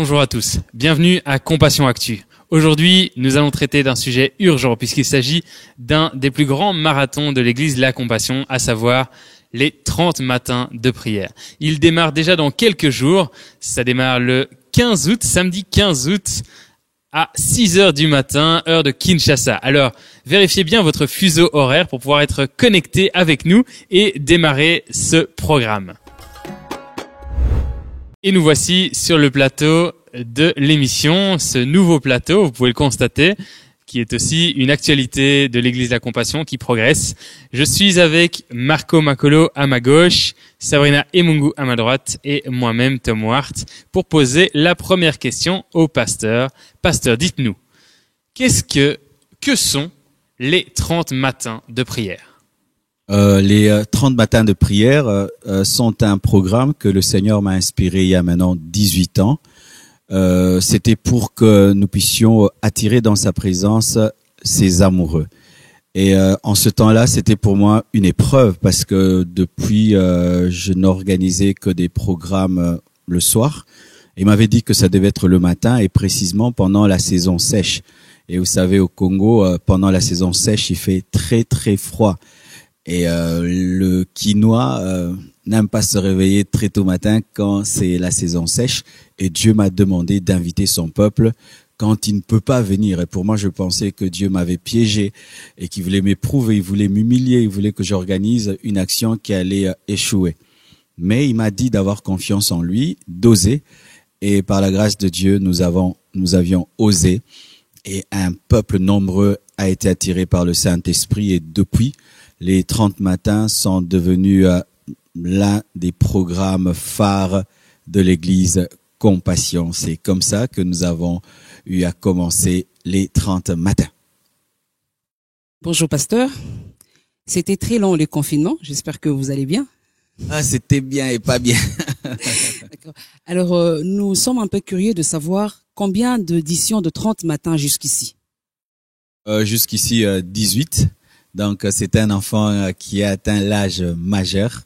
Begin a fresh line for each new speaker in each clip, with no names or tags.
Bonjour à tous, bienvenue à Compassion Actu. Aujourd'hui, nous allons traiter d'un sujet urgent puisqu'il s'agit d'un des plus grands marathons de l'église La Compassion, à savoir les 30 matins de prière. Il démarre déjà dans quelques jours, ça démarre le 15 août, samedi 15 août à 6 heures du matin, heure de Kinshasa. Alors, vérifiez bien votre fuseau horaire pour pouvoir être connecté avec nous et démarrer ce programme. Et nous voici sur le plateau de l'émission, ce nouveau plateau, vous pouvez le constater, qui est aussi une actualité de l'Église de la Compassion qui progresse. Je suis avec Marco Makolo à ma gauche, Sabrina Emungu à ma droite et moi-même Tom Wart pour poser la première question au pasteur. Pasteur, dites-nous, que sont les 30 matins de prière?
Les 30 matins de prière sont un programme que le Seigneur m'a inspiré il y a maintenant 18 ans. C'était pour que nous puissions attirer dans sa présence ses amoureux. Et en ce temps-là, c'était pour moi une épreuve parce que depuis, je n'organisais que des programmes le soir. Il m'avait dit que ça devait être le matin et précisément pendant la saison sèche. Et vous savez, au Congo, pendant la saison sèche, il fait très très froid. Et le Quinois n'aime pas se réveiller très tôt matin quand c'est la saison sèche. Et Dieu m'a demandé d'inviter son peuple quand il ne peut pas venir. Et pour moi, je pensais que Dieu m'avait piégé et qu'il voulait m'éprouver, il voulait m'humilier, il voulait que j'organise une action qui allait échouer. Mais il m'a dit d'avoir confiance en lui, d'oser. Et par la grâce de Dieu, nous avions osé. Et un peuple nombreux a été attiré par le Saint-Esprit. Et depuis, les 30 matins sont devenus l'un des programmes phares de l'Église Compassion. C'est comme ça que nous avons eu à commencer les 30 matins.
Bonjour pasteur. C'était très long le confinement. J'espère que vous allez bien.
Ah, c'était bien et pas bien.
D'accord. Alors, nous sommes un peu curieux de savoir combien d'éditions de 30 matins jusqu'ici.
Jusqu'ici, 18. Donc, c'est un enfant qui a atteint l'âge majeur.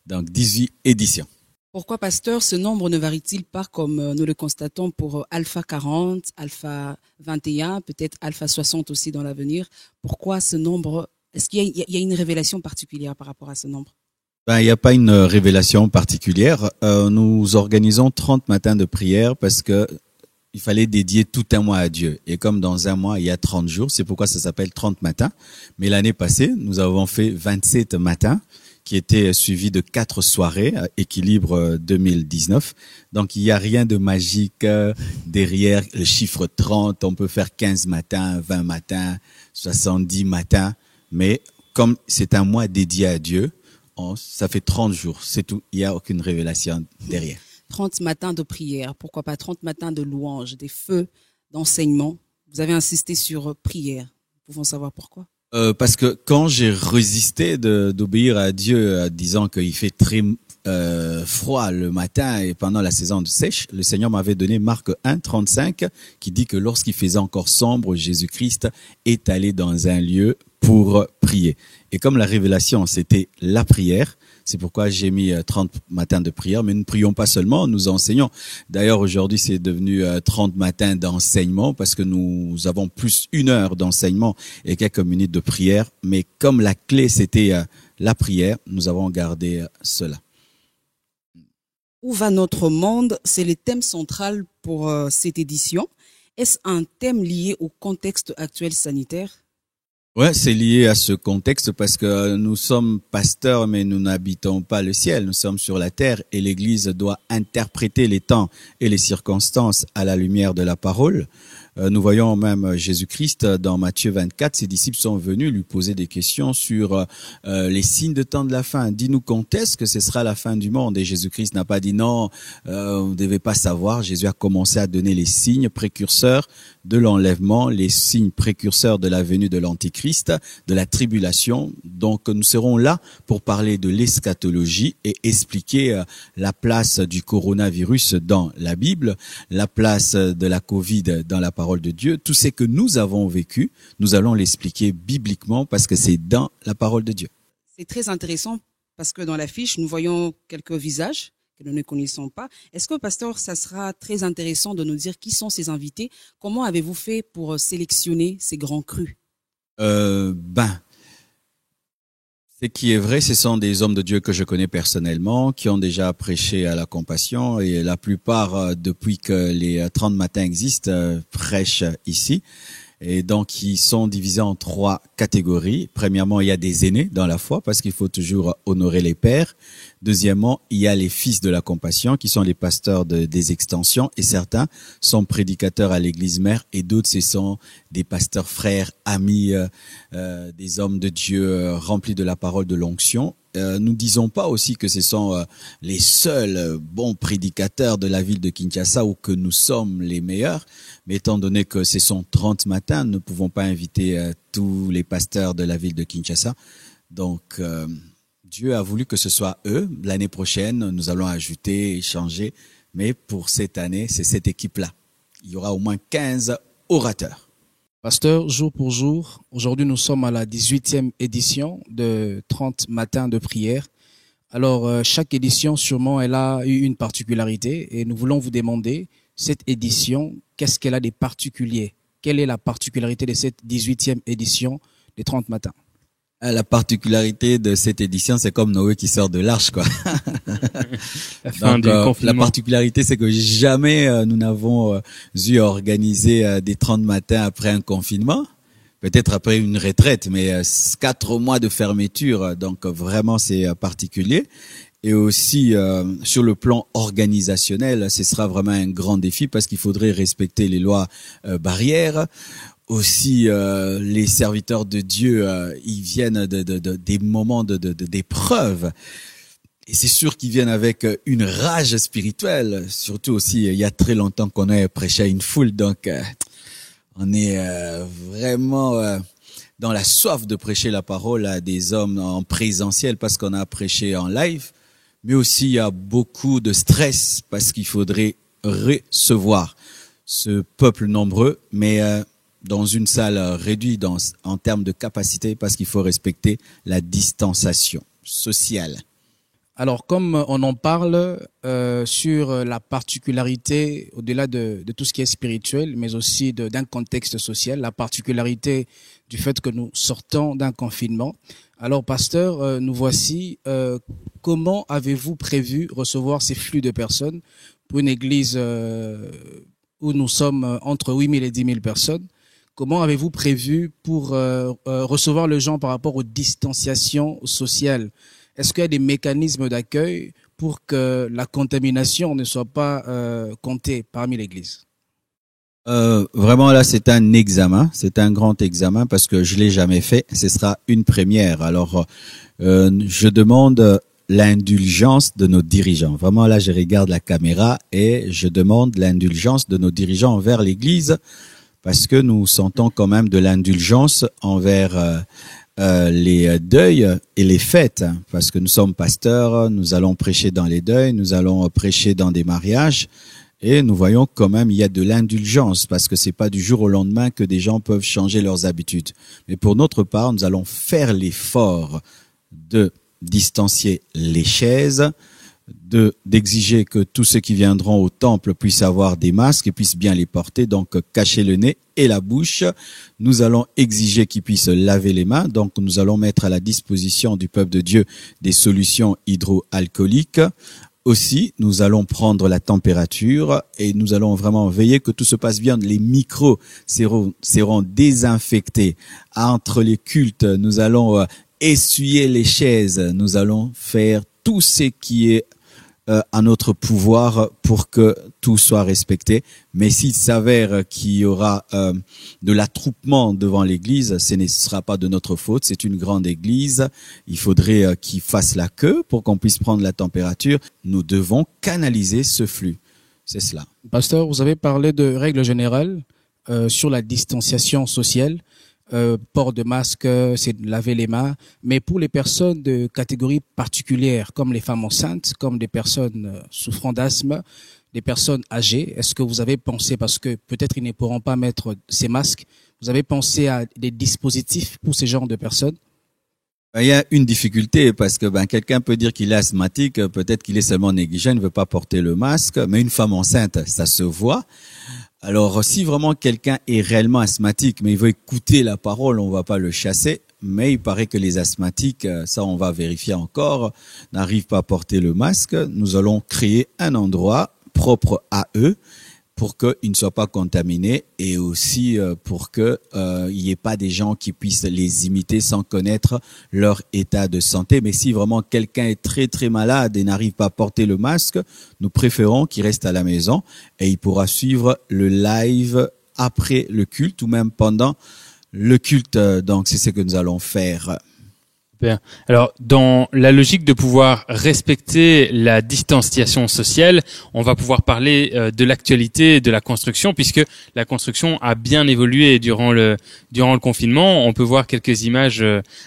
Donc, 18 éditions.
Pourquoi, pasteur, ce nombre ne varie-t-il pas comme nous le constatons pour Alpha 40, Alpha 21, peut-être Alpha 60 aussi dans l'avenir? Pourquoi ce nombre? Est-ce qu'il y a une révélation particulière par rapport à ce nombre?
Il n'y a pas une révélation particulière. Nous organisons 30 matins de prière parce que il fallait dédier tout un mois à Dieu. Et comme dans un mois, il y a 30 jours, c'est pourquoi ça s'appelle 30 matins. Mais l'année passée, nous avons fait 27 matins qui étaient suivis de 4 soirées, Équilibre 2019. Donc, il n'y a rien de magique derrière le chiffre 30. On peut faire 15 matins, 20 matins, 70 matins. Mais comme c'est un mois dédié à Dieu, ça fait 30 jours. C'est tout. Il n'y a aucune révélation derrière.
30 matins de prière, pourquoi pas 30 matins de louange, des feux d'enseignement. Vous avez insisté sur prière. Nous pouvons savoir pourquoi?
Parce que quand j'ai résisté d'obéir à Dieu, disant qu'il fait très froid le matin et pendant la saison de sèche, le Seigneur m'avait donné Marc 1, 35, qui dit que lorsqu'il faisait encore sombre, Jésus-Christ est allé dans un lieu pour prier. Et comme la révélation, c'était la prière, c'est pourquoi j'ai mis 30 matins de prière. Mais nous ne prions pas seulement, nous enseignons. D'ailleurs, aujourd'hui, c'est devenu 30 matins d'enseignement parce que nous avons plus 1 heure d'enseignement et quelques minutes de prière. Mais comme la clé, c'était la prière, nous avons gardé cela.
Où va notre monde? C'est le thème central pour cette édition. Est-ce un thème lié au contexte actuel sanitaire?
Ouais, c'est lié à ce contexte parce que nous sommes pasteurs, mais nous n'habitons pas le ciel. Nous sommes sur la terre et l'Église doit interpréter les temps et les circonstances à la lumière de la parole. Nous voyons même Jésus-Christ dans Matthieu 24, ses disciples sont venus lui poser des questions sur les signes de temps de la fin. Dis-nous quand est-ce que ce sera la fin du monde? Et Jésus-Christ n'a pas dit non, vous ne devez pas savoir. Jésus a commencé à donner les signes précurseurs de l'enlèvement, les signes précurseurs de la venue de l'Antichrist, de la tribulation. Donc nous serons là pour parler de l'eschatologie et expliquer la place du coronavirus dans la Bible, la place de la Covid dans la parole de Dieu. Tout ce que nous avons vécu, nous allons l'expliquer bibliquement parce que c'est dans la parole de Dieu.
C'est très intéressant parce que dans l'affiche, nous voyons quelques visages, que nous ne connaissons pas. Est-ce que, pasteur, ça sera très intéressant de nous dire qui sont ces invités? Comment avez-vous fait pour sélectionner ces grands crus?
Ce qui est vrai, ce sont des hommes de Dieu que je connais personnellement, qui ont déjà prêché à la compassion, et la plupart, depuis que les 30 matins existent, prêchent ici. Et donc, ils sont divisés en 3 catégories. Premièrement, il y a des aînés dans la foi, parce qu'il faut toujours honorer les pères. Deuxièmement, il y a les fils de la compassion, qui sont les pasteurs des extensions, et certains sont prédicateurs à l'église mère, et d'autres, ce sont des pasteurs frères, amis, des hommes de Dieu remplis de la parole de l'onction. Nous disons pas aussi que ce sont les seuls bons prédicateurs de la ville de Kinshasa ou que nous sommes les meilleurs, mais étant donné que ce sont 30 matins, nous ne pouvons pas inviter tous les pasteurs de la ville de Kinshasa. Donc, Dieu a voulu que ce soit eux. L'année prochaine, nous allons ajouter et changer, mais pour cette année, c'est cette équipe-là. Il y aura au moins 15 orateurs.
Pasteur, jour pour jour, aujourd'hui nous sommes à la 18e édition de 30 matins de prière. Alors chaque édition sûrement elle a eu une particularité et nous voulons vous demander, cette édition, qu'est-ce qu'elle a de particulier? Quelle est la particularité de cette 18e édition des 30 matins?
La particularité de cette édition, c'est comme Noé qui sort de l'arche, quoi. Donc, la particularité, c'est que jamais nous n'avons eu à organiser des 30 matins après un confinement, peut-être après une retraite, mais 4 mois de fermeture, donc vraiment c'est particulier. Et aussi sur le plan organisationnel, ce sera vraiment un grand défi parce qu'il faudrait respecter les lois barrières. Aussi, les serviteurs de Dieu, ils viennent des moments d'épreuve. Et c'est sûr qu'ils viennent avec une rage spirituelle. Surtout aussi, il y a très longtemps qu'on a prêché à une foule. Donc, on est vraiment dans la soif de prêcher la parole à des hommes en présentiel parce qu'on a prêché en live. Mais aussi, il y a beaucoup de stress parce qu'il faudrait recevoir ce peuple nombreux. Mais dans une salle réduite en termes de capacité parce qu'il faut respecter la distanciation sociale.
Alors, comme on en parle sur la particularité, au-delà de tout ce qui est spirituel, mais aussi d'un contexte social, la particularité du fait que nous sortons d'un confinement. Alors, pasteur, nous voici. Comment avez-vous prévu recevoir ces flux de personnes pour une église où nous sommes entre 8 000 et 10 000 personnes? Comment avez-vous prévu pour recevoir les gens par rapport aux distanciations sociales? Est-ce qu'il y a des mécanismes d'accueil pour que la contamination ne soit pas comptée parmi l'Église?
Vraiment là, c'est un examen, c'est un grand examen parce que je l'ai jamais fait. Ce sera une première. Alors, je demande l'indulgence de nos dirigeants. Vraiment là, je regarde la caméra et je demande l'indulgence de nos dirigeants envers l'Église. Parce que nous sentons quand même de l'indulgence envers les deuils et les fêtes. Parce que nous sommes pasteurs, nous allons prêcher dans les deuils, nous allons prêcher dans des mariages. Et nous voyons quand même il y a de l'indulgence parce que c'est pas du jour au lendemain que des gens peuvent changer leurs habitudes. Mais pour notre part, nous allons faire l'effort de distancier les chaises, d'exiger que tous ceux qui viendront au temple puissent avoir des masques et puissent bien les porter, donc cacher le nez et la bouche. Nous allons exiger qu'ils puissent laver les mains, donc nous allons mettre à la disposition du peuple de Dieu des solutions hydroalcooliques. Aussi, nous allons prendre la température et nous allons vraiment veiller que tout se passe bien. Les micros seront désinfectés. Entre les cultes, nous allons essuyer les chaises. Nous allons faire tout ce qui est à notre pouvoir pour que tout soit respecté. Mais s'il s'avère qu'il y aura de l'attroupement devant l'église, ce ne sera pas de notre faute. C'est une grande église. Il faudrait qu'ils fassent la queue pour qu'on puisse prendre la température. Nous devons canaliser ce flux. C'est cela.
Pasteur, vous avez parlé de règles générales sur la distanciation sociale. Port de masque, c'est de laver les mains. Mais pour les personnes de catégories particulières, comme les femmes enceintes, comme des personnes souffrant d'asthme, des personnes âgées, est-ce que vous avez pensé, parce que peut-être ils ne pourront pas mettre ces masques, vous avez pensé à des dispositifs pour ces genres de personnes?
Il y a une difficulté parce que quelqu'un peut dire qu'il est asthmatique, peut-être qu'il est seulement négligent, il ne veut pas porter le masque, mais une femme enceinte, ça se voit. Alors, si vraiment quelqu'un est réellement asthmatique, mais il veut écouter la parole, on va pas le chasser. Mais il paraît que les asthmatiques, ça on va vérifier encore, n'arrivent pas à porter le masque. Nous allons créer un endroit propre à eux pour qu'ils ne soient pas contaminés et aussi pour que il n'y ait pas des gens qui puissent les imiter sans connaître leur état de santé. Mais si vraiment quelqu'un est très très malade et n'arrive pas à porter le masque, nous préférons qu'il reste à la maison et il pourra suivre le live après le culte ou même pendant le culte. Donc c'est ce que nous allons faire.
Super. Alors, dans la logique de pouvoir respecter la distanciation sociale, on va pouvoir parler de l'actualité de la construction, puisque la construction a bien évolué durant le confinement. On peut voir quelques images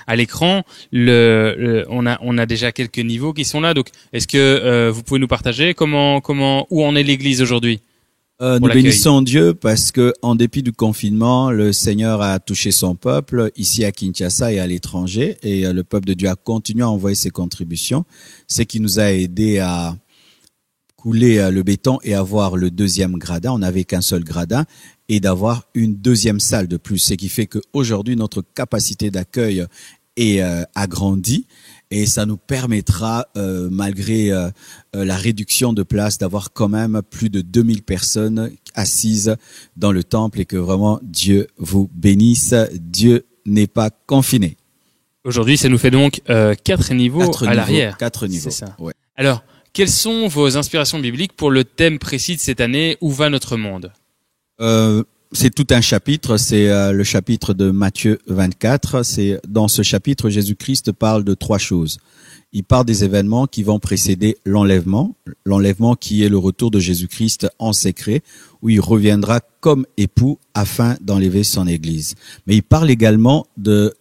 à l'écran. On a déjà quelques niveaux qui sont là. Donc, est-ce que vous pouvez nous partager où en est l'Église aujourd'hui?
Nous bénissons Dieu parce que, en dépit du confinement, le Seigneur a touché son peuple ici à Kinshasa et à l'étranger, et le peuple de Dieu a continué à envoyer ses contributions, ce qui nous a aidé à couler le béton et avoir le deuxième gradin. On n'avait qu'un seul gradin et d'avoir une deuxième salle de plus, ce qui fait qu'aujourd'hui notre capacité d'accueil est agrandie. Et ça nous permettra, malgré la réduction de place, d'avoir quand même plus de 2000 personnes assises dans le temple et que vraiment Dieu vous bénisse. Dieu n'est pas confiné.
Aujourd'hui, ça nous fait donc 4 niveaux à l'arrière.
4 niveaux.
C'est ça.
Ouais.
Alors, quelles sont vos inspirations bibliques pour le thème précis de cette année? Où va notre monde?
C'est tout un chapitre, c'est le chapitre de Matthieu 24. C'est dans ce chapitre, Jésus-Christ parle de 3 choses. Il parle des événements qui vont précéder l'enlèvement qui est le retour de Jésus-Christ en secret, où il reviendra comme époux afin d'enlever son Église. Mais il parle également de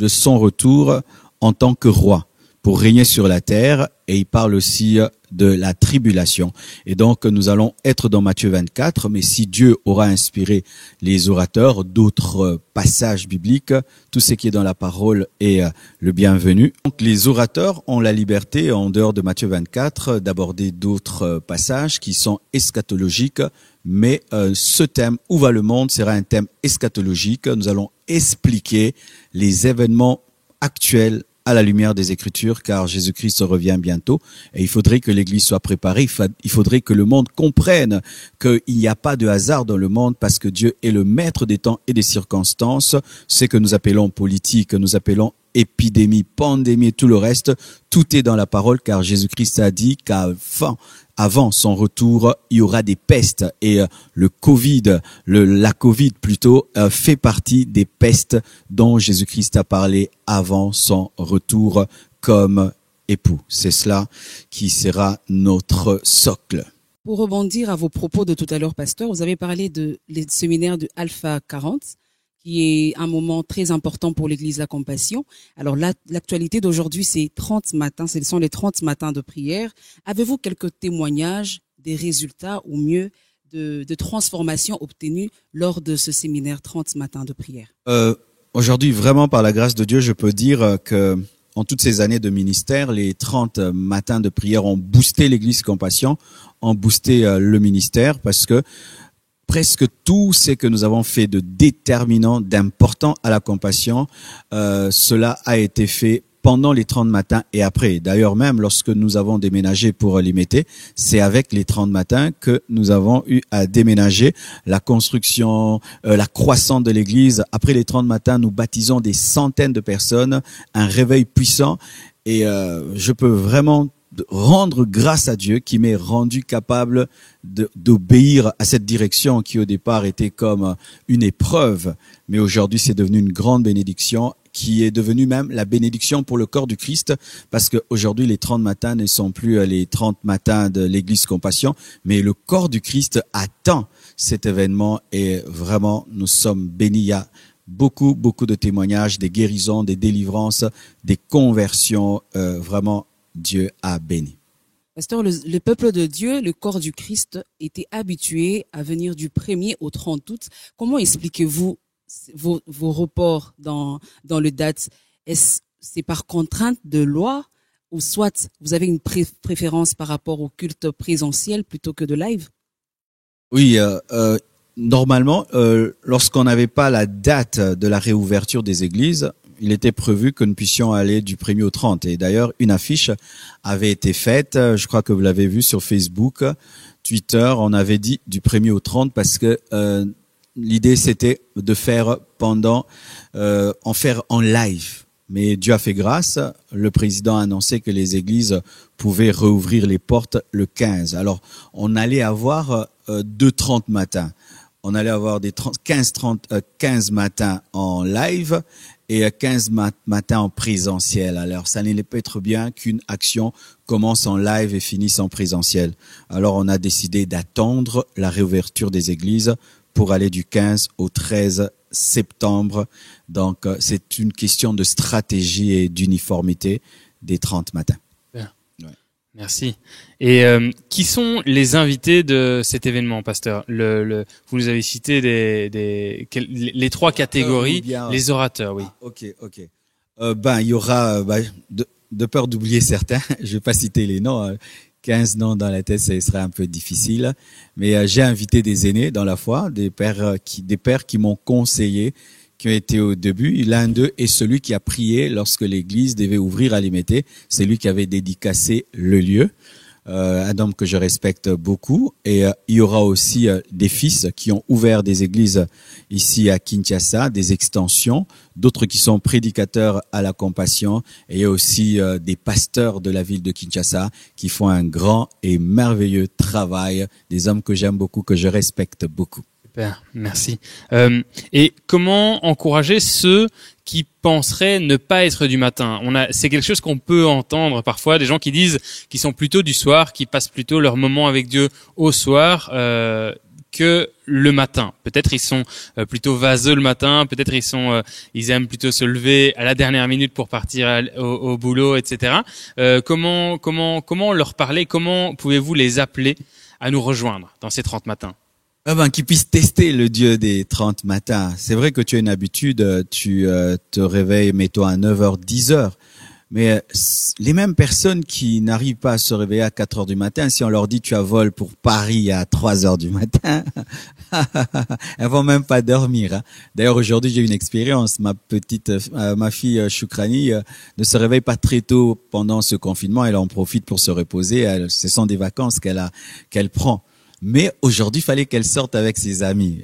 son retour en tant que roi, pour régner sur la terre, et il parle aussi de la tribulation. Et donc, nous allons être dans Matthieu 24, mais si Dieu aura inspiré les orateurs d'autres passages bibliques, tout ce qui est dans la parole est le bienvenu. Donc, les orateurs ont la liberté, en dehors de Matthieu 24, d'aborder d'autres passages qui sont eschatologiques, mais ce thème, où va le monde, sera un thème eschatologique. Nous allons expliquer les événements actuels à la lumière des Écritures, car Jésus-Christ revient bientôt et il faudrait que l'Église soit préparée, il faudrait que le monde comprenne qu'il n'y a pas de hasard dans le monde parce que Dieu est le maître des temps et des circonstances. Ce que nous appelons politique, que nous appelons épidémie, pandémie et tout le reste, tout est dans la parole car Jésus-Christ a dit qu'avant son retour, il y aura des pestes et la Covid plutôt, fait partie des pestes dont Jésus-Christ a parlé avant son retour comme époux. C'est cela qui sera notre socle.
Pour rebondir à vos propos de tout à l'heure, pasteur, vous avez parlé de les séminaires de Alpha 40, qui est un moment très important pour l'Église La Compassion. Alors l'actualité d'aujourd'hui, c'est 30 matins, ce sont les 30 matins de prière. Avez-vous quelques témoignages des résultats ou mieux de transformation obtenue lors de ce séminaire 30 matins de prière?
Aujourd'hui, vraiment par la grâce de Dieu, je peux dire que en toutes ces années de ministère, les 30 matins de prière ont boosté l'Église Compassion, ont boosté le ministère parce que presque tout ce que nous avons fait de déterminant, d'important à la compassion, cela a été fait pendant les 30 matins et après. D'ailleurs, même lorsque nous avons déménagé pour Limété, c'est avec les 30 matins que nous avons eu à déménager la construction, la croissance de l'église. Après les 30 matins, nous baptisons des centaines de personnes, un réveil puissant et je peux vraiment rendre grâce à Dieu qui m'est rendu capable d'obéir à cette direction qui au départ était comme une épreuve, mais aujourd'hui c'est devenu une grande bénédiction qui est devenue même la bénédiction pour le corps du Christ parce qu'aujourd'hui les 30 matins ne sont plus les 30 matins de l'Église Compassion, mais le corps du Christ attend cet événement et vraiment nous sommes bénis. Il y a beaucoup de témoignages, des guérisons, des délivrances, des conversions, vraiment Dieu a béni.
Pasteur, le peuple de Dieu, le corps du Christ, était habitué à venir du 1er au 30 août. Comment expliquez-vous vos reports dans le date? c'est par contrainte de loi ou soit vous avez une préférence par rapport au culte présentiel plutôt que de live?
Oui, normalement, lorsqu'on n'avait pas la date de la réouverture des églises, il était prévu que nous puissions aller du 1er au 30. Et d'ailleurs, une affiche avait été faite, je crois que vous l'avez vu sur Facebook, Twitter, on avait dit du 1er au 30 parce que l'idée c'était de faire en faire en live. Mais Dieu a fait grâce, le président a annoncé que les églises pouvaient rouvrir les portes le 15. Alors, on allait avoir 2h30 matin. On allait avoir des 15 matins en live et 15 matins en présentiel. Alors, ça n'allait pas être bien qu'une action commence en live et finisse en présentiel. Alors, on a décidé d'attendre la réouverture des églises pour aller du 15 au 13 septembre. Donc, c'est une question de stratégie et d'uniformité des 30 matins.
Bien. Ouais. Merci. Et qui sont les invités de cet événement, pasteur? Vous nous avez cité les 3 catégories, les orateurs, oui.
Ok. Il y aura, de peur d'oublier certains, je vais pas citer les noms, 15 noms dans la tête, ce serait un peu difficile. Mais j'ai invité des aînés dans la foi, des pères qui m'ont conseillé, qui ont été au début. L'un d'eux est celui qui a prié lorsque l'église devait ouvrir à Limete. C'est lui qui avait dédicacé le lieu. Un homme que je respecte beaucoup. Et il y aura aussi des fils qui ont ouvert des églises ici à Kinshasa, des extensions, d'autres qui sont prédicateurs à la compassion, et il y a aussi des pasteurs de la ville de Kinshasa qui font un grand et merveilleux travail, des hommes que j'aime beaucoup, que je respecte beaucoup.
Super, merci. Et comment encourager ceux qui penseraient ne pas être du matin? C'est quelque chose qu'on peut entendre parfois, des gens qui disent qu'ils sont plutôt du soir, qui passent plutôt leur moment avec Dieu au soir que le matin. Peut-être ils sont plutôt vaseux le matin, peut-être ils aiment plutôt se lever à la dernière minute pour partir au boulot, etc. Comment leur parler? Comment pouvez-vous les appeler à nous rejoindre dans ces 30 matins?
Qu'ils puissent tester le Dieu des 30 matins. C'est vrai que tu as une habitude, tu te réveilles, mettons à 9h, 10h. Mais les mêmes personnes qui n'arrivent pas à se réveiller à 4h du matin, si on leur dit tu as vol pour Paris à 3h du matin, elles vont même pas dormir. Hein. D'ailleurs, aujourd'hui, j'ai une expérience. Ma fille Choukrani ne se réveille pas très tôt pendant ce confinement. Elle en profite pour se reposer. Ce sont des vacances qu'elle prend. Mais aujourd'hui, il fallait qu'elle sorte avec ses amis.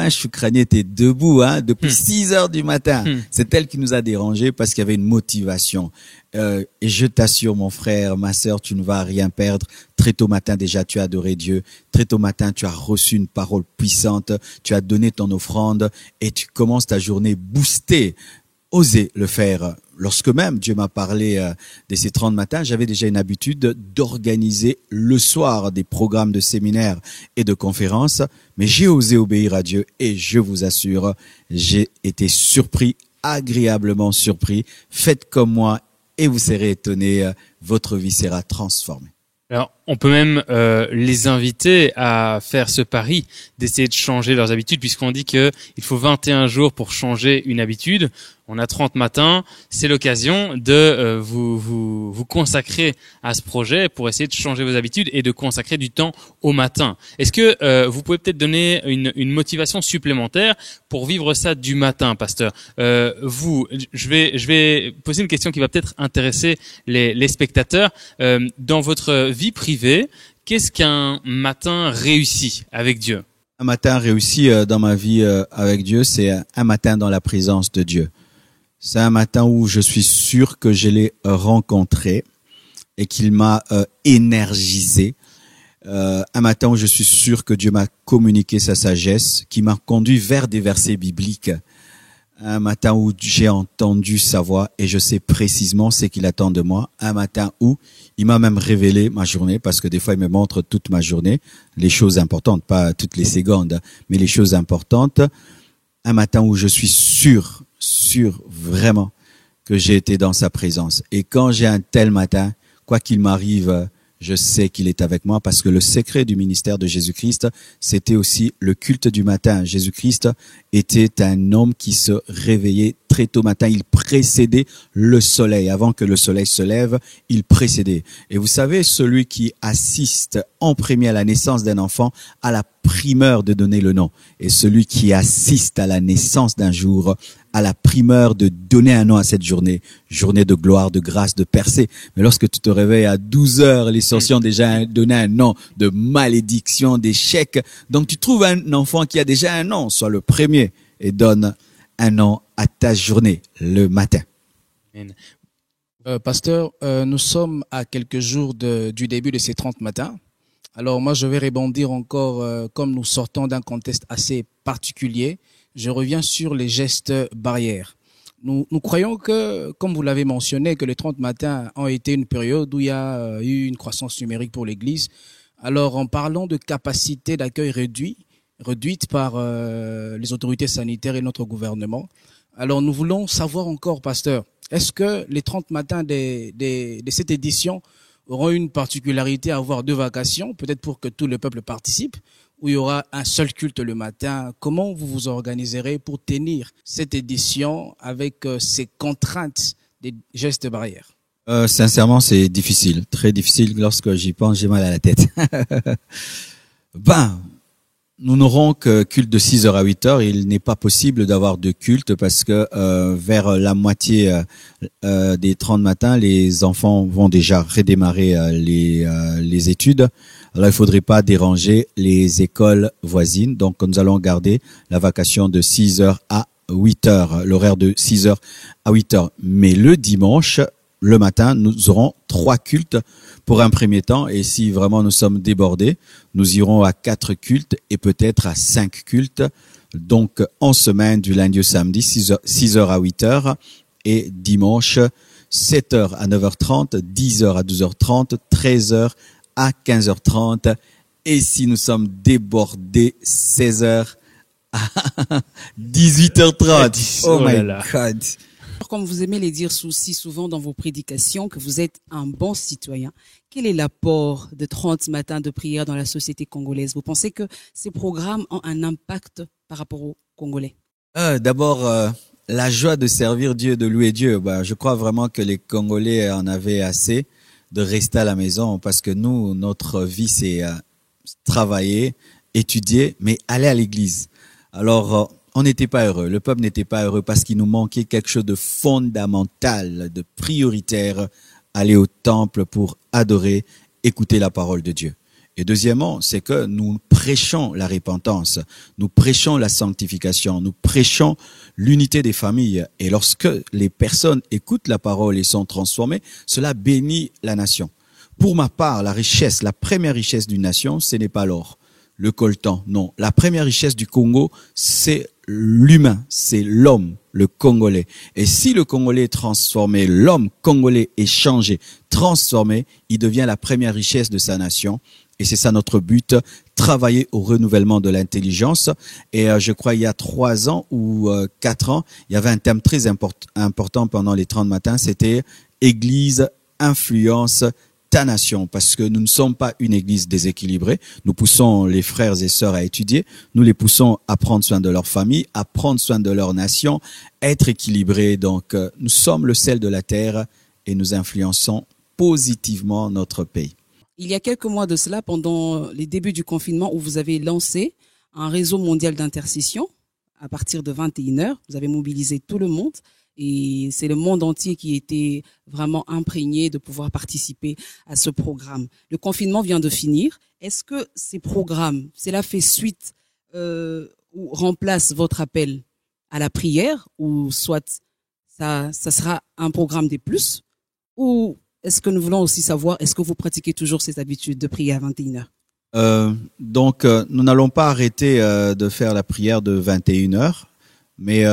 Choukrani était debout depuis 6h du matin. C'est elle qui nous a dérangés parce qu'il y avait une motivation. Et je t'assure, mon frère, ma sœur, tu ne vas rien perdre. Très tôt matin, déjà, tu as adoré Dieu. Très tôt matin, tu as reçu une parole puissante. Tu as donné ton offrande et tu commences ta journée boostée. Osez le faire. Lorsque même Dieu m'a parlé de ces 30 matins, j'avais déjà une habitude d'organiser le soir des programmes de séminaires et de conférences, mais j'ai osé obéir à Dieu et je vous assure, j'ai été surpris, agréablement surpris. Faites comme moi et vous serez étonnés, votre vie sera transformée.
Alors, on peut même les inviter à faire ce pari d'essayer de changer leurs habitudes, puisqu'on dit que il faut 21 jours pour changer une habitude. On a 30 matins, c'est l'occasion de vous consacrer à ce projet pour essayer de changer vos habitudes et de consacrer du temps au matin. Est-ce que vous pouvez peut-être donner une motivation supplémentaire pour vivre ça du matin, pasteur? Je vais poser une question qui va peut-être intéresser les spectateurs. Dans votre vie privée, qu'est-ce qu'un matin réussi avec Dieu?
Un matin réussi dans ma vie avec Dieu, c'est un matin dans la présence de Dieu. C'est un matin où je suis sûr que je l'ai rencontré et qu'il m'a énergisé. Un matin où je suis sûr que Dieu m'a communiqué sa sagesse, qui m'a conduit vers des versets bibliques. Un matin où j'ai entendu sa voix et je sais précisément ce qu'il attend de moi. Un matin où il m'a même révélé ma journée, parce que des fois il me montre toute ma journée, les choses importantes, pas toutes les secondes, mais les choses importantes. Un matin où je suis sûr vraiment que j'ai été dans sa présence. Et quand j'ai un tel matin, quoi qu'il m'arrive, je sais qu'il est avec moi, parce que le secret du ministère de Jésus-Christ, c'était aussi le culte du matin. Jésus-Christ était un homme qui se réveillait très très tôt matin, il précédait le soleil. Avant que le soleil se lève, il précédait. Et vous savez, celui qui assiste en premier à la naissance d'un enfant a la primeur de donner le nom. Et celui qui assiste à la naissance d'un jour a la primeur de donner un nom à cette journée. Journée de gloire, de grâce, de percée. Mais lorsque tu te réveilles à 12 heures, les sorciers ont déjà donné un nom de malédiction, d'échec. Donc tu trouves un enfant qui a déjà un nom, soit le premier, et donne un nom à ta journée, le matin.
Amen.
Pasteur, nous sommes à quelques jours du début de ces 30 matins. Alors moi, je vais rebondir encore, comme nous sortons d'un contexte assez particulier, je reviens sur les gestes barrières. Nous croyons que, comme vous l'avez mentionné, que les 30 matins ont été une période où il y a eu une croissance numérique pour l'Église. Alors, en parlant de capacité d'accueil réduite par les autorités sanitaires et notre gouvernement, alors nous voulons savoir encore, pasteur, est-ce que les 30 matins de cette édition auront une particularité à avoir 2 vacations, peut-être pour que tout le peuple participe, ou il y aura un seul culte le matin? Comment vous vous organiserez pour tenir cette édition avec ces contraintes des gestes barrières?
Sincèrement, c'est difficile, très difficile. Lorsque j'y pense, j'ai mal à la tête. Nous n'aurons que culte de 6h à 8h. Il n'est pas possible d'avoir 2 cultes parce que vers la moitié des 30 matins, les enfants vont déjà redémarrer les études. Alors, il faudrait pas déranger les écoles voisines. Donc, nous allons garder la vacation de 6h à 8h, l'horaire de 6h à 8h. Mais le dimanche, le matin, nous aurons 3 cultes pour un premier temps. Et si vraiment nous sommes débordés, nous irons à 4 cultes et peut-être à 5 cultes. Donc, en semaine, du lundi au samedi, 6h à 8h. Et dimanche, 7h à 9h30, 10h à 12h30, 13h à 15h30. Et si nous sommes débordés, 16h à 18h30. Oh my God.
Comme vous aimez les dire si souvent dans vos prédications que vous êtes un bon citoyen, quel est l'apport de 30 matins de prière dans la société congolaise? Vous pensez que ces programmes ont un impact par rapport aux Congolais?
D'abord, la joie de servir Dieu, de louer Dieu. Je crois vraiment que les Congolais en avaient assez de rester à la maison parce que nous, notre vie, c'est travailler, étudier, mais aller à l'église. Alors, on n'était pas heureux, le peuple n'était pas heureux parce qu'il nous manquait quelque chose de fondamental, de prioritaire, aller au temple pour adorer, écouter la parole de Dieu. Et deuxièmement, c'est que nous prêchons la repentance, nous prêchons la sanctification, nous prêchons l'unité des familles. Et lorsque les personnes écoutent la parole et sont transformées, cela bénit la nation. Pour ma part, la première richesse d'une nation, ce n'est pas l'or, le coltan, non. La première richesse du Congo, c'est l'humain, c'est l'homme, le Congolais. Et si le Congolais est transformé, l'homme congolais est changé, transformé, il devient la première richesse de sa nation. Et c'est ça notre but, travailler au renouvellement de l'intelligence. Et je crois il y a 3 ans ou 4 ans, il y avait un thème très important pendant les 30 matins, c'était Église, influence, ta nation, parce que nous ne sommes pas une église déséquilibrée. Nous poussons les frères et sœurs à étudier. Nous les poussons à prendre soin de leur famille, à prendre soin de leur nation, être équilibrés. Donc, nous sommes le sel de la terre et nous influençons positivement notre pays.
Il y a quelques mois de cela, pendant les débuts du confinement, où vous avez lancé un réseau mondial d'intercession à partir de 21h. Vous avez mobilisé tout le monde. Et c'est le monde entier qui était vraiment imprégné de pouvoir participer à ce programme. Le confinement vient de finir. Est-ce que ces programmes, cela fait suite ou remplace votre appel à la prière, ou soit ça sera un programme des plus, ou est-ce que nous voulons aussi savoir, est-ce que vous pratiquez toujours ces habitudes de prier à 21h?
Donc, nous n'allons pas arrêter de faire la prière de 21h, mais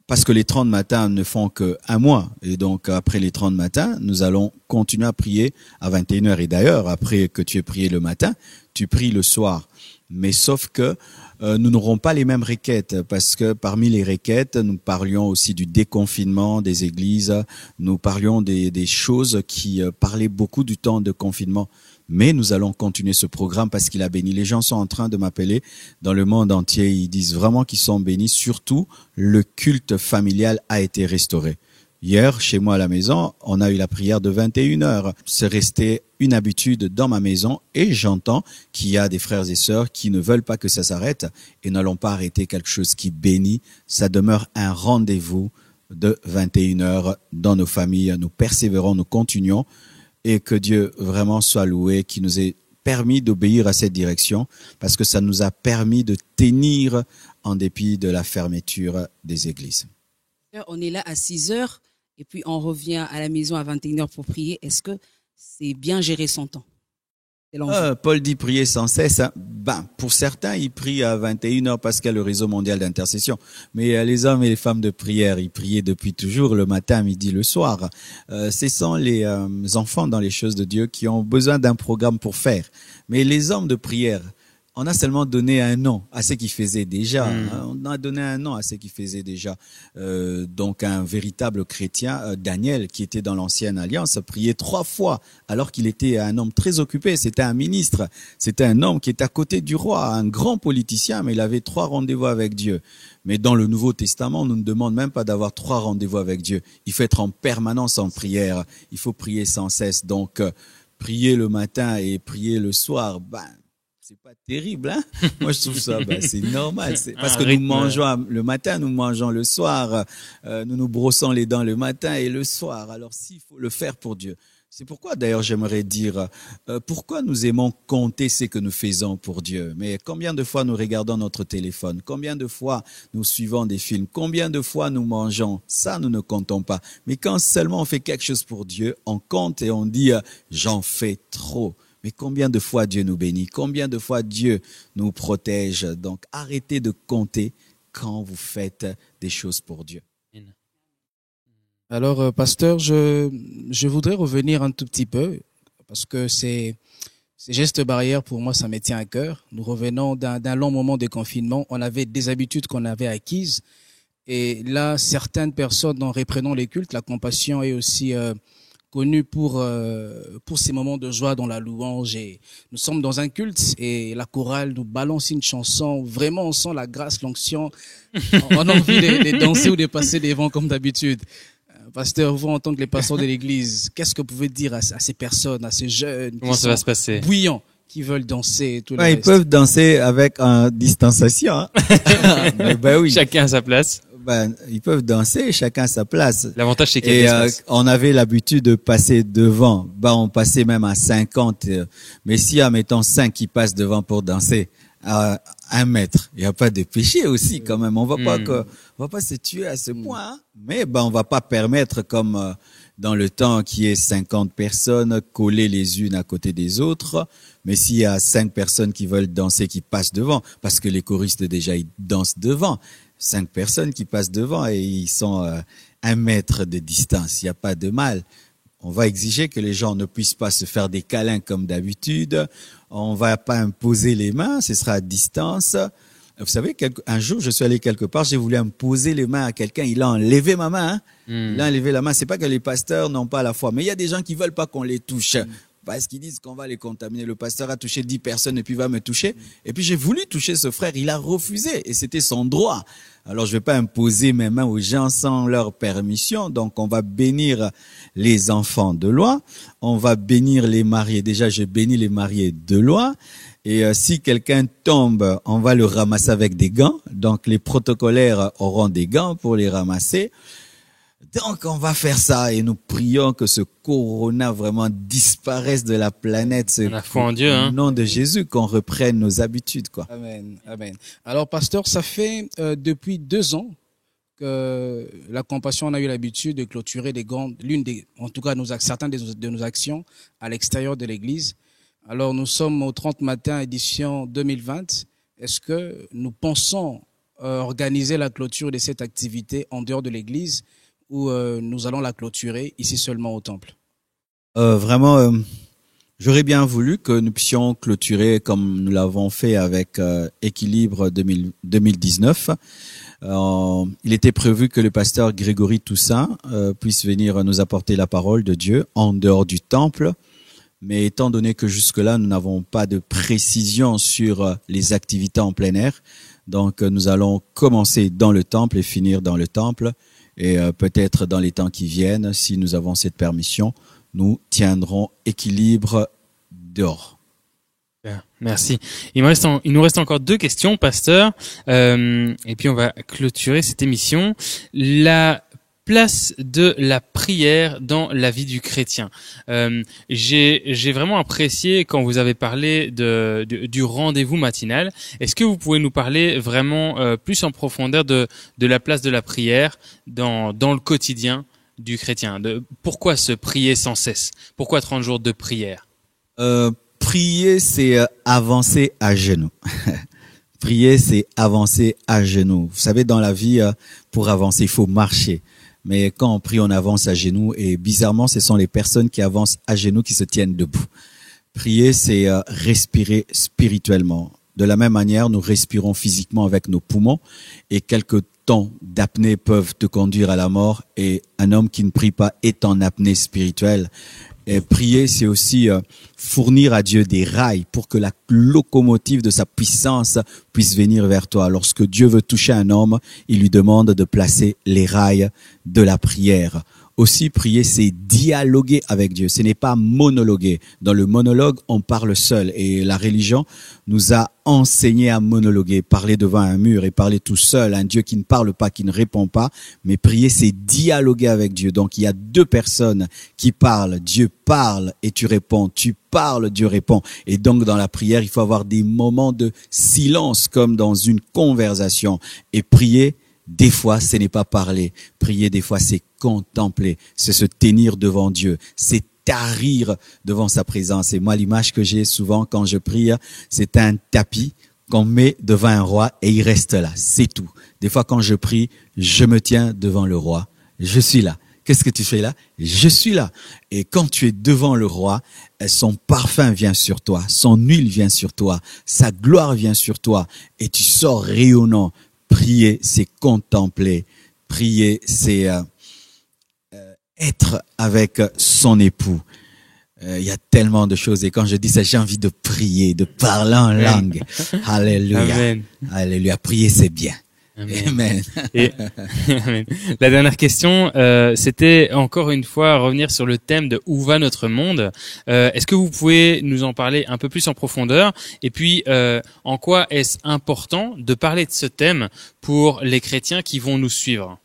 parce que les 30 matins ne font qu'un mois. Et donc, après les 30 matins, nous allons continuer à prier à 21h. Et d'ailleurs, après que tu aies prié le matin, tu pries le soir. Mais sauf que nous n'aurons pas les mêmes requêtes parce que parmi les requêtes, nous parlions aussi du déconfinement des églises, nous parlions des choses qui parlaient beaucoup du temps de confinement. Mais nous allons continuer ce programme parce qu'il a béni. Les gens sont en train de m'appeler dans le monde entier. Ils disent vraiment qu'ils sont bénis. Surtout, le culte familial a été restauré. Hier, chez moi à la maison, on a eu la prière de 21 heures. C'est resté une habitude dans ma maison et j'entends qu'il y a des frères et sœurs qui ne veulent pas que ça s'arrête et n'allons pas arrêter quelque chose qui bénit. Ça demeure un rendez-vous de 21 heures dans nos familles. Nous persévérons, nous continuons. Et que Dieu vraiment soit loué, qui nous ait permis d'obéir à cette direction, parce que ça nous a permis de tenir en dépit de la fermeture des églises.
On est là à 6 heures et puis on revient à la maison à 21 heures pour prier. Est-ce que c'est bien gérer son temps?
Paul dit prier sans cesse. Pour certains, ils prient à 21 heures parce qu'il y a le réseau mondial d'intercession. Mais les hommes et les femmes de prière, ils priaient depuis toujours, le matin, midi, le soir. Ce sont les enfants dans les choses de Dieu qui ont besoin d'un programme pour faire. Mais les hommes de prière, on a seulement donné un nom à ce qu'ils faisaient déjà. On a donné un nom à ce qu'ils faisaient déjà. Donc un véritable chrétien, Daniel, qui était dans l'ancienne alliance, priait 3 fois alors qu'il était un homme très occupé. C'était un ministre. C'était un homme qui était à côté du roi, un grand politicien, mais il avait 3 rendez-vous avec Dieu. Mais dans le Nouveau Testament, on ne demande même pas d'avoir 3 rendez-vous avec Dieu. Il faut être en permanence en prière. Il faut prier sans cesse. Donc, prier le matin et prier le soir, c'est pas terrible, hein? Moi, je trouve ça, c'est normal. C'est parce que nous mangeons le matin, nous mangeons le soir, nous nous brossons les dents le matin et le soir. Alors, s'il faut le faire pour Dieu. C'est pourquoi, d'ailleurs, j'aimerais dire, pourquoi nous aimons compter ce que nous faisons pour Dieu. Mais combien de fois nous regardons notre téléphone? Combien de fois nous suivons des films? Combien de fois nous mangeons? Ça, nous ne comptons pas. Mais quand seulement on fait quelque chose pour Dieu, on compte et on dit, j'en fais trop. Mais combien de fois Dieu nous bénit? Combien de fois Dieu nous protège? Donc, arrêtez de compter quand vous faites des choses pour Dieu.
Alors, pasteur, je voudrais revenir un tout petit peu parce que ces gestes barrières, pour moi, ça me tient à cœur. Nous revenons d'un long moment de confinement. On avait des habitudes qu'on avait acquises. Et là, certaines personnes, en reprenant les cultes, la compassion est aussi connu pour ces moments de joie dans la louange. Et nous sommes dans un culte et la chorale nous balance une chanson. Vraiment, on sent la grâce, l'onction. On a envie de danser ou de passer devant comme d'habitude. Pasteur, vous, en tant que les pasteurs de l'église, qu'est-ce que vous pouvez dire à ces personnes, à ces jeunes
Comment ça va se passer?
Bouillants, qui veulent danser tout le
Ils
reste.
peuvent danser avec distanciation. Hein. Mais oui.
Chacun à sa place.
Ils peuvent danser, chacun à sa place.
L'avantage, c'est qu'il y a
on avait l'habitude de passer devant. On passait même à 50. Mais s'il y a, mettons, 5 qui passent devant pour danser à 1 mètre, il n'y a pas de péché aussi, quand même. On va pas se tuer à ce point. Hein. Mais on va pas permettre, comme dans le temps qui est 50 personnes collées les unes à côté des autres. Mais s'il y a 5 personnes qui veulent danser, qui passent devant, parce que les choristes déjà, ils dansent devant. 5 personnes qui passent devant et ils sont 1 mètre de distance. Il n'y a pas de mal. On va exiger que les gens ne puissent pas se faire des câlins comme d'habitude. On va pas imposer les mains, ce sera à distance. Vous savez, un jour, je suis allé quelque part, j'ai voulu imposer les mains à quelqu'un, il a enlevé ma main. Il a enlevé la main. C'est pas que les pasteurs n'ont pas la foi, mais il y a des gens qui veulent pas qu'on les touche. Parce qu'ils disent qu'on va les contaminer. Le pasteur a touché 10 personnes et puis va me toucher. Et puis j'ai voulu toucher ce frère, il a refusé et c'était son droit. Alors je vais pas imposer mes mains aux gens sans leur permission. Donc on va bénir les enfants de loi, on va bénir les mariés. Déjà je bénis les mariés de loi. Et si quelqu'un tombe, on va le ramasser avec des gants. Donc les protocolaires auront des gants pour les ramasser. Donc, on va faire ça et nous prions que ce corona vraiment disparaisse de la planète.
On a foi en Dieu, hein.
Au nom de Jésus, qu'on reprenne nos habitudes, quoi.
Amen, amen. Alors, pasteur, ça fait depuis 2 ans que la Compassion on a eu l'habitude de clôturer en tout cas, certaines de nos actions à l'extérieur de l'église. Alors, nous sommes au 30 matin, édition 2020. Est-ce que nous pensons organiser la clôture de cette activité en dehors de l'église ou nous allons la clôturer ici seulement au temple?
Vraiment, J'aurais bien voulu que nous puissions clôturer comme nous l'avons fait avec Équilibre 2019. Il était prévu que le pasteur Grégory Toussaint puisse venir nous apporter la parole de Dieu en dehors du temple. Mais étant donné que jusque-là, nous n'avons pas de précision sur les activités en plein air, donc nous allons commencer dans le temple et finir dans le temple. Et peut-être dans les temps qui viennent, si nous avons cette permission, nous tiendrons Équilibre dehors.
Bien, merci. Il nous reste encore 2 questions, pasteur. Et puis on va clôturer cette émission. La place de la prière dans la vie du chrétien. J'ai vraiment apprécié quand vous avez parlé du rendez-vous matinal. Est-ce que vous pouvez nous parler vraiment plus en profondeur de la place de la prière dans le quotidien du chrétien? Pourquoi se prier sans cesse? Pourquoi 30 jours de prière?
Prier, c'est avancer à genoux. Prier, c'est avancer à genoux. Vous savez, dans la vie, pour avancer, il faut marcher. Mais quand on prie, on avance à genoux. Et bizarrement, ce sont les personnes qui avancent à genoux qui se tiennent debout. Prier, c'est respirer spirituellement. De la même manière, nous respirons physiquement avec nos poumons. Et quelques temps d'apnée peuvent te conduire à la mort. Et un homme qui ne prie pas est en apnée spirituelle. Et prier, c'est aussi fournir à Dieu des rails pour que la locomotive de sa puissance puisse venir vers toi. Lorsque Dieu veut toucher un homme, il lui demande de placer les rails de la prière. Aussi, prier, c'est dialoguer avec Dieu. Ce n'est pas monologuer. Dans le monologue, on parle seul. Et la religion nous a enseigné à monologuer, parler devant un mur et parler tout seul. Un Dieu qui ne parle pas, qui ne répond pas. Mais prier, c'est dialoguer avec Dieu. Donc, il y a 2 personnes qui parlent. Dieu parle et tu réponds. Tu parles, Dieu répond. Et donc, dans la prière, il faut avoir des moments de silence comme dans une conversation. Et prier, des fois, ce n'est pas parler. Prier, des fois, c'est contempler. C'est se tenir devant Dieu. C'est tarir devant sa présence. Et moi, l'image que j'ai souvent quand je prie, c'est un tapis qu'on met devant un roi et il reste là. C'est tout. Des fois, quand je prie, je me tiens devant le roi. Je suis là. Qu'est-ce que tu fais là? Je suis là. Et quand tu es devant le roi, son parfum vient sur toi, son huile vient sur toi, sa gloire vient sur toi et tu sors rayonnant. Prier, c'est contempler. Prier, c'est être avec son époux. Il y a tellement de choses. Et quand je dis ça, j'ai envie de prier, de parler en langue. Alléluia.
Amen.
Alléluia. Prier, c'est bien.
Amen.
Amen.
Et Amen. La dernière question, c'était encore une fois revenir sur le thème de où va notre monde. Est-ce que vous pouvez nous en parler un peu plus en profondeur? Et puis, en quoi est-ce important de parler de ce thème pour les chrétiens qui vont nous suivre?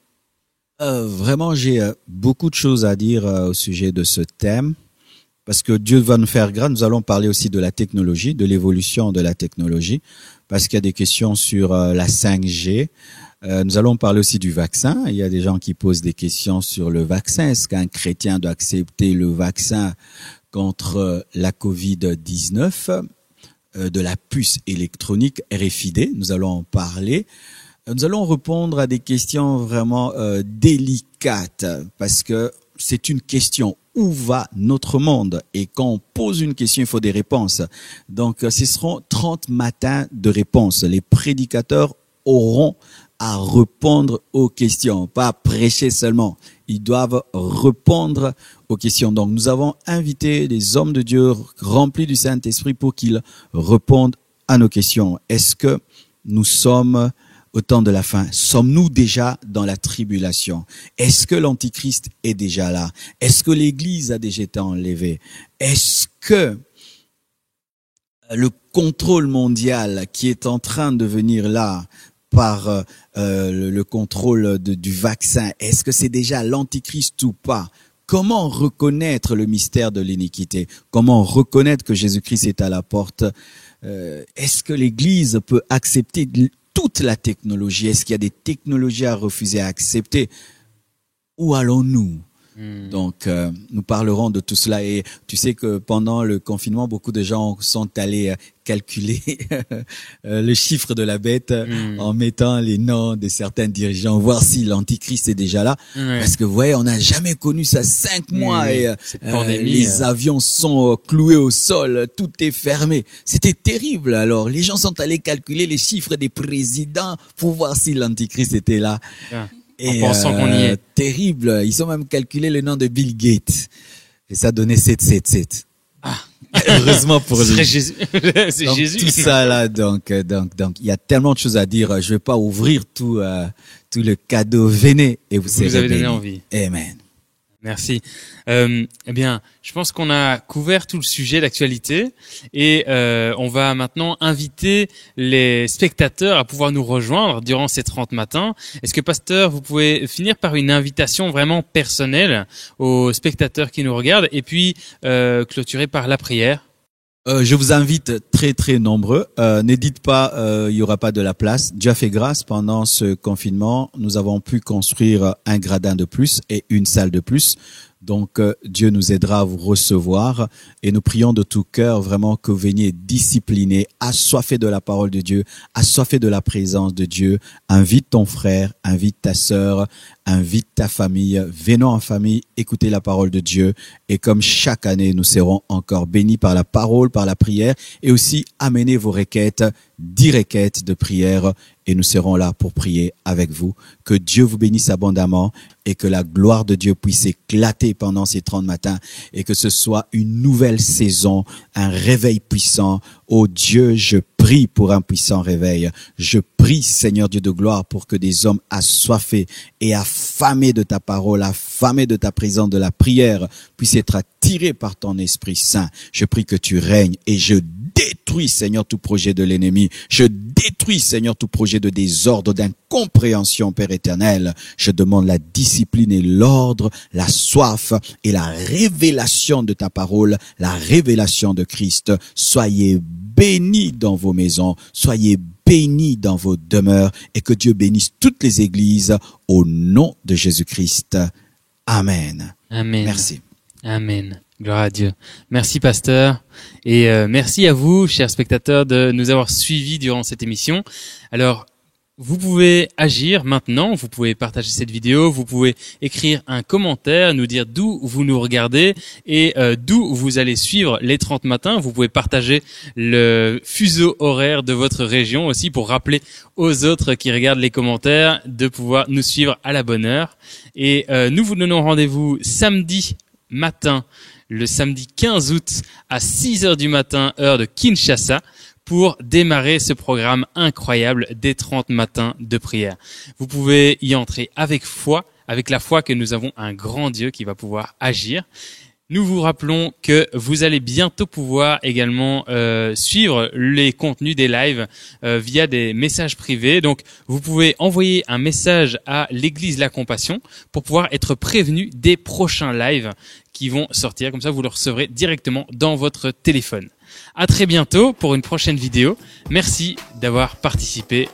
Vraiment, j'ai beaucoup de choses à dire au sujet de ce thème. Parce que Dieu va nous faire grâce. Nous allons parler aussi de la technologie, de l'évolution de la technologie, parce qu'il y a des questions sur la 5G. Nous allons parler aussi du vaccin. Il y a des gens qui posent des questions sur le vaccin. Est-ce qu'un chrétien doit accepter le vaccin contre la COVID-19, de la puce électronique RFID? Nous allons en parler. Nous allons répondre à des questions vraiment délicates, parce que c'est une question. Où va notre monde? Et quand on pose une question, il faut des réponses. Donc, ce seront 30 matins de réponses. Les prédicateurs auront à répondre aux questions, pas prêcher seulement. Ils doivent répondre aux questions. Donc, nous avons invité des hommes de Dieu remplis du Saint-Esprit pour qu'ils répondent à nos questions. Est-ce que nous sommes au temps de la fin? Sommes-nous déjà dans la tribulation? Est-ce que l'Antichrist est déjà là? Est-ce que l'Église a déjà été enlevée? Est-ce que le contrôle mondial qui est en train de venir là par le contrôle du vaccin, est-ce que c'est déjà l'Antichrist ou pas? Comment reconnaître le mystère de l'iniquité? Comment reconnaître que Jésus-Christ est à la porte? Est-ce que l'Église peut accepter toute la technologie? Est-ce qu'il y a des technologies à refuser, à accepter? Où allons-nous? Donc, nous parlerons de tout cela. Et tu sais que pendant le confinement, beaucoup de gens sont allés calculer le chiffre de la bête en mettant les noms de certains dirigeants, voir si l'antichrist est déjà là. Parce que, vous voyez, on n'a jamais connu ça 5 mois et les avions sont cloués au sol, tout est fermé. C'était terrible. Alors, les gens sont allés calculer les chiffres des présidents pour voir si l'antichrist était là.
En pensant qu'on y est.
Terrible. Ils ont même calculé le nom de Bill Gates. Et ça donnait 777. Heureusement pour lui.
Jésus. C'est
donc,
Jésus.
Tout ça là, donc, il y a tellement de choses à dire. Je vais pas ouvrir tout le cadeau. Venez et vous serez
avez
bénis.
donné envie.
Amen.
Merci. Eh bien, je pense qu'on a couvert tout le sujet d'actualité et on va maintenant inviter les spectateurs à pouvoir nous rejoindre durant ces 30 matins. Est-ce que, pasteur, vous pouvez finir par une invitation vraiment personnelle aux spectateurs qui nous regardent et puis clôturer par la prière?
Je vous invite très très nombreux. N'hésite pas, il y aura pas de la place. Dieu a fait grâce pendant ce confinement. Nous avons pu construire un gradin de plus et une salle de plus. Donc, Dieu nous aidera à vous recevoir et nous prions de tout cœur vraiment que vous veniez discipliner, assoiffés de la parole de Dieu, assoiffés de la présence de Dieu. Invite ton frère, invite ta sœur, invite ta famille. Venons en famille, écoutez la parole de Dieu et comme chaque année, nous serons encore bénis par la parole, par la prière et aussi amenez vos requêtes, 10 requêtes de prière et nous serons là pour prier avec vous. Que Dieu vous bénisse abondamment et que la gloire de Dieu puisse éclater pendant ces 30 matins et que ce soit une nouvelle saison, un réveil puissant. Oh Dieu, je prie pour un puissant réveil. Je prie, Seigneur Dieu de gloire, pour que des hommes assoiffés et affamés de ta parole, affamés de ta présence, de la prière, puissent être attirés par ton Esprit Saint. Je prie que tu règnes et je détruis, Seigneur, tout projet de l'ennemi. Je détruis, Seigneur, tout projet de désordre, d'incompréhension, Père éternel. Je demande la discipline et l'ordre, la soif et la révélation de ta parole, la révélation de Christ. Soyez bénis dans vos maisons, soyez bénis dans vos demeures et que Dieu bénisse toutes les églises au nom de Jésus-Christ. Amen.
Amen.
Merci.
Amen. Gloire à Dieu. Merci, pasteur. Et merci à vous, chers spectateurs, de nous avoir suivis durant cette émission. Alors, vous pouvez agir maintenant, vous pouvez partager cette vidéo, vous pouvez écrire un commentaire, nous dire d'où vous nous regardez et d'où vous allez suivre les 30 matins. Vous pouvez partager le fuseau horaire de votre région aussi pour rappeler aux autres qui regardent les commentaires de pouvoir nous suivre à la bonne heure. Et nous vous donnons rendez-vous samedi matin, le samedi 15 août à 6h du matin, heure de Kinshasa, pour démarrer ce programme incroyable des 30 matins de prière. Vous pouvez y entrer avec foi, avec la foi que nous avons un grand Dieu qui va pouvoir agir. Nous vous rappelons que vous allez bientôt pouvoir également suivre les contenus des lives via des messages privés. Donc, vous pouvez envoyer un message à l'Église La Compassion pour pouvoir être prévenu des prochains lives qui vont sortir. Comme ça, vous le recevrez directement dans votre téléphone. À très bientôt pour une prochaine vidéo. Merci d'avoir participé